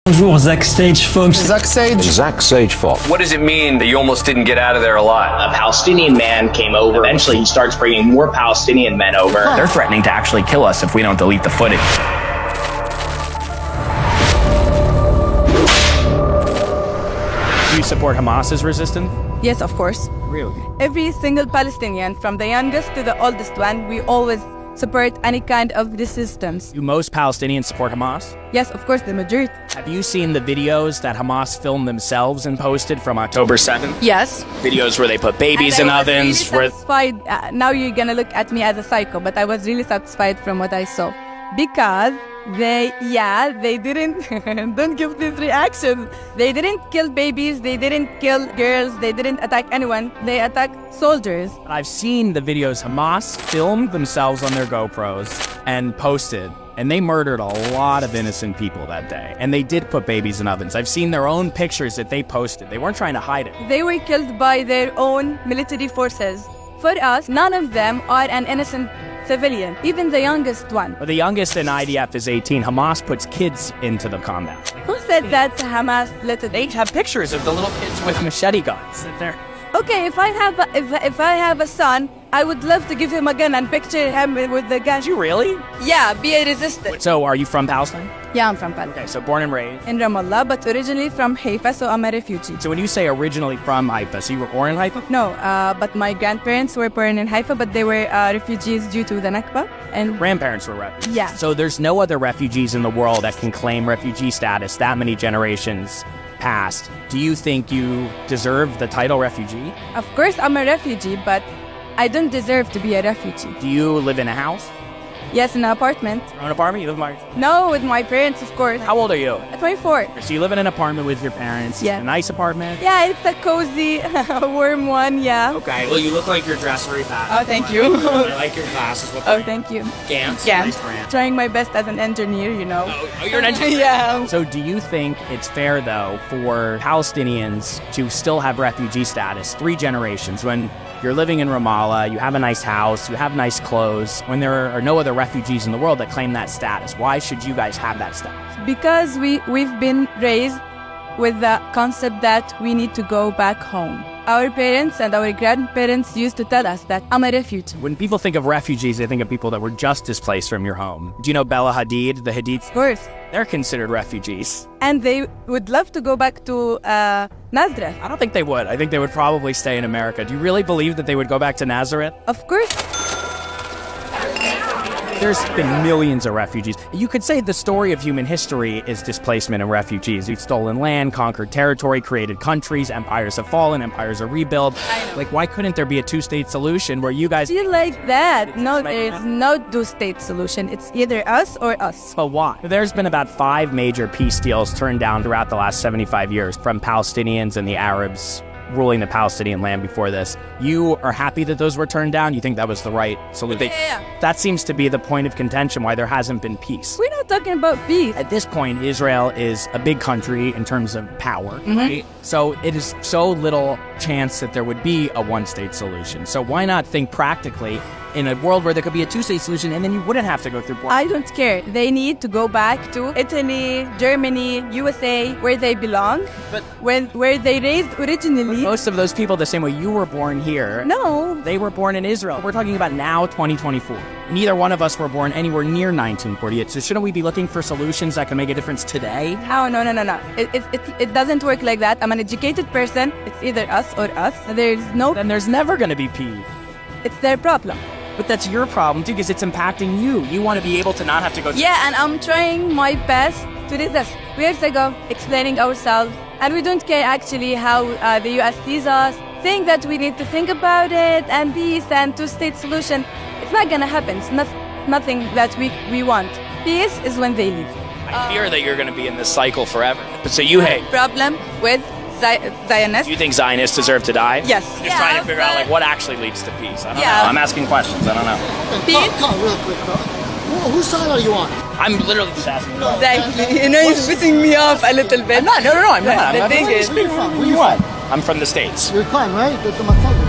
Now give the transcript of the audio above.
Bonjour, Zach Sage, folks. Zach Sage Fox. What does it mean that you almost didn't get out of there alive? A Palestinian man came over. Eventually, he starts bringing more Palestinian men over. They're threatening to actually kill us if we don't delete the footage. Do you support Hamas's resistance? Yes, of course. Really? Every single Palestinian, from the youngest to the oldest one, we always support any kind of resistance. Do most Palestinians support Hamas? Yes, of course, the majority. Have you seen the videos that Hamas filmed themselves and posted from October 7th? Yes. Videos where they put babies in And I was ovens. really satisfied. Now you're gonna look at me as a psycho, but I was really satisfied from what I saw. Because they didn't, don't give these reactions. They didn't kill babies, they didn't kill girls, they didn't attack anyone. They attacked soldiers. I've seen the videos Hamas filmed themselves on their GoPros and posted, and they murdered a lot of innocent people that day. And they did put babies in ovens. I've seen their own pictures that they posted. They weren't trying to hide it. They were killed by their own military forces. For us, none of them are an innocent civilian, even the youngest one. But the youngest in IDF is 18. Hamas puts kids into the combat. Who said that Hamas let it? They have pictures of the little kids with machete guns. They're Okay, if I have a son, I would love to give him a gun and picture him with the gun. Did you really? Yeah, be a resistant. So are you from Palestine? Yeah, I'm from Palestine. Okay, so born and raised. In Ramallah, but originally from Haifa, so I'm a refugee. So when you say originally from Haifa, so you were born in Haifa? No, but my grandparents were born in Haifa, but they were refugees due to the Nakba. And Grandparents were refugees. Yeah. So there's no other refugees in the world that can claim refugee status that many generations past. Do you think you deserve the title refugee? of course, I'm a refugee, but I don't deserve to be a refugee. Do you live in a house? Yes, in an apartment. Your own apartment? You live in my... No, with my parents, of course. How old are you? At 24. So you live in an apartment with your parents? Yeah. A nice apartment? Yeah, it's a cozy, warm one, yeah. Okay, well you look like you're dressed very fast. Oh, thank you. I like your glasses. What Oh, thank you. Gantz? Yeah. Nice brand. Trying my best as an engineer, you know. Oh, you're an engineer? Yeah. So do you think it's fair, though, for Palestinians to still have refugee status 3 generations when you're living in Ramallah, you have a nice house, you have nice clothes, when there are no other refugees in the world that claim that status? Why should you guys have that status? Because we've been raised with the concept that we need to go back home. Our parents and our grandparents used to tell us that I'm a refugee. When people think of refugees, they think of people that were just displaced from your home. Do you know Bella Hadid, the Hadid? Of course. They're considered refugees. And they would love to go back to Nazareth. I don't think they would. I think they would probably stay in America. Do you really believe that they would go back to Nazareth? Of course. There's been millions of refugees. You could say the story of human history is displacement and refugees. We've stolen land, conquered territory, created countries, empires have fallen, empires are rebuilt. Like, why couldn't there be a 2-state solution where you guys... Feel like that. No, there is no 2-state solution. It's either us or us. But why? There's been about 5 major peace deals turned down throughout the last 75 years from Palestinians and the Arabs ruling the Palestinian land before this. You are happy that those were turned down? You think that was the right solution? Yeah. That seems to be the point of contention why there hasn't been peace. We're not talking about peace. At this point, Israel is a big country in terms of power, right? So it is so little chance that there would be a 1-state solution. So why not think practically in a world where there could be a 2-state solution and then you wouldn't have to go through... I don't care. They need to go back to Italy, Germany, USA, where they belong, But where they raised originally. most of those people, the same way you were born here, No. they were born in Israel. We're talking about now, 2024. Neither one of us were born anywhere near 1948. So shouldn't we be looking for solutions that can make a difference today? Oh, no. It doesn't work like that. I'm an educated person. It's either us or us. There's no... Then there's never going to be peace. It's their problem. But that's your problem, too, because it's impacting you. You want to be able to not have to go... Yeah, and I'm trying my best to resist. Years ago, explaining ourselves, and we don't care actually how the US sees us, saying that we need to think about it, and peace and 2-state solution. It's not gonna happen. It's nothing that we want. Peace is when they leave. I fear that you're going to be in this cycle forever. But so you hate... Problem with Zionists. Do you think Zionists deserve to die? Yes. Just trying to figure out like what actually leads to peace. I don't Yeah. know. I'm asking questions. I don't know. Peace? Come on, real quick, bro. Whose side are you on? I'm literally just asking. Exactly. You know, he's pissing me off a little bit. No, I'm not. I'm not. The thing is... Where are you from? Where You what? I'm from the States. You're fine, right? That's my father.